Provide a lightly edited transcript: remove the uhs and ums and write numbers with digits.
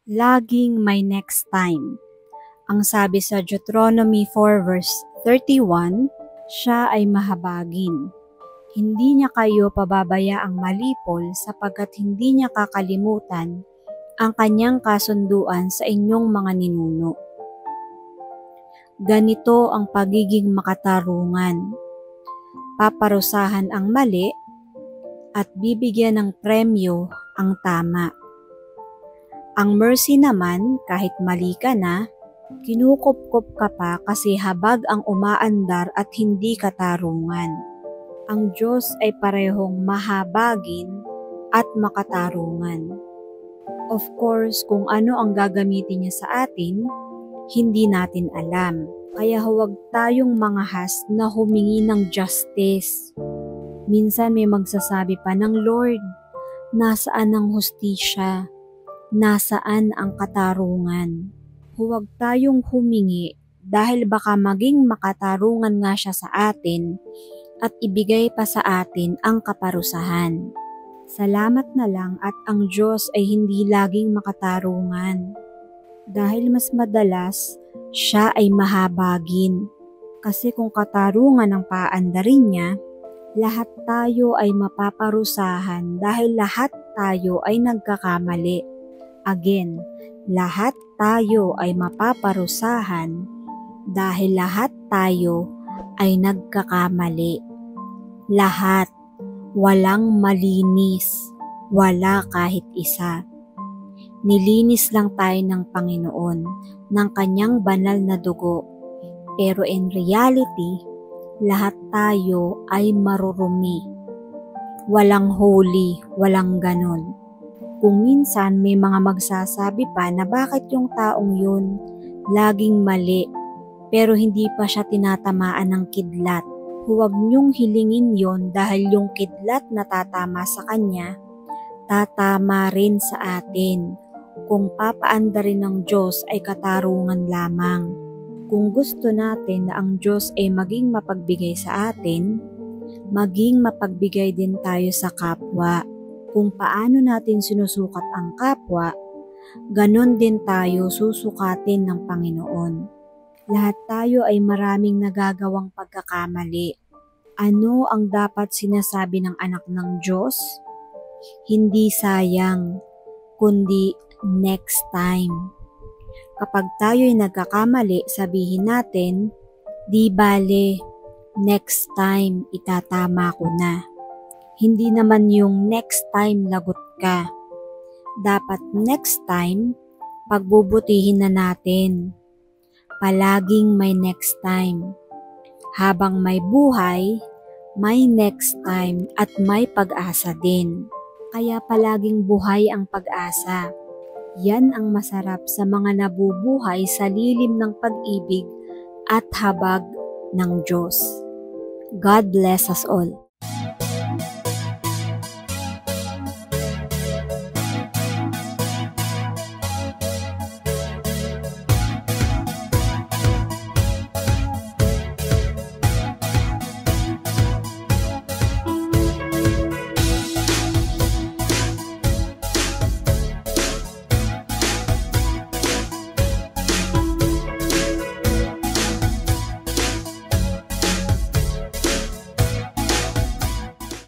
Laging may next time. Ang sabi sa Deuteronomy 4 verse 31, siya ay mahabagin. Hindi niya kayo pababayaang malipol sapagkat hindi niya kakalimutan ang kanyang kasunduan sa inyong mga ninuno. Ganito ang pagiging makatarungan. Paparusahan ang mali at bibigyan ng premyo ang tama. Ang mercy naman, kahit mali ka na, kinukupkup ka pa kasi habag ang umaandar at hindi katarungan. Ang Diyos ay parehong mahabagin at makatarungan. Of course, kung ano ang gagamitin niya sa atin, hindi natin alam. Kaya huwag tayong mangahas na humingi ng justice. Minsan may magsasabi pa ng Lord, nasaan ang hustisya? Nasaan ang katarungan? Huwag tayong humingi dahil baka maging makatarungan nga siya sa atin at ibigay pa sa atin ang kaparusahan. Salamat na lang at ang Diyos ay hindi laging makatarungan. Dahil mas madalas, siya ay mahabagin. Kasi kung katarungan ang paandarin niya, lahat tayo ay mapaparusahan dahil lahat tayo ay nagkakamali. Again, lahat tayo ay mapaparusahan dahil lahat tayo ay nagkakamali. Lahat, walang malinis, wala kahit isa. Nilinis lang tayo ng Panginoon ng kanyang banal na dugo. Pero in reality, lahat tayo ay marurumi. Walang holy, walang ganon. Kung minsan may mga magsasabi pa na bakit yung taong yun laging mali pero hindi pa siya tinatamaan ng kidlat. Huwag niyong hilingin yon dahil yung kidlat na tatama sa kanya, tatama rin sa atin. Kung papaandarin ng Diyos ay katarungan lamang. Kung gusto natin na ang Diyos ay maging mapagbigay sa atin, maging mapagbigay din tayo sa kapwa. Kung paano natin sinusukat ang kapwa, ganon din tayo susukatin ng Panginoon. Lahat tayo ay maraming nagagawang pagkakamali. Ano ang dapat sinasabi ng anak ng Diyos? Hindi sayang, kundi next time. Kapag tayo ay nagkakamali, sabihin natin, di bale, next time itatama ko na. Hindi naman yung next time lagot ka. Dapat next time, pagbubutihin na natin. Palaging may next time. Habang may buhay, may next time at may pag-asa din. Kaya palaging buhay ang pag-asa. Yan ang masarap sa mga nabubuhay sa lilim ng pag-ibig at habag ng Diyos. God bless us all.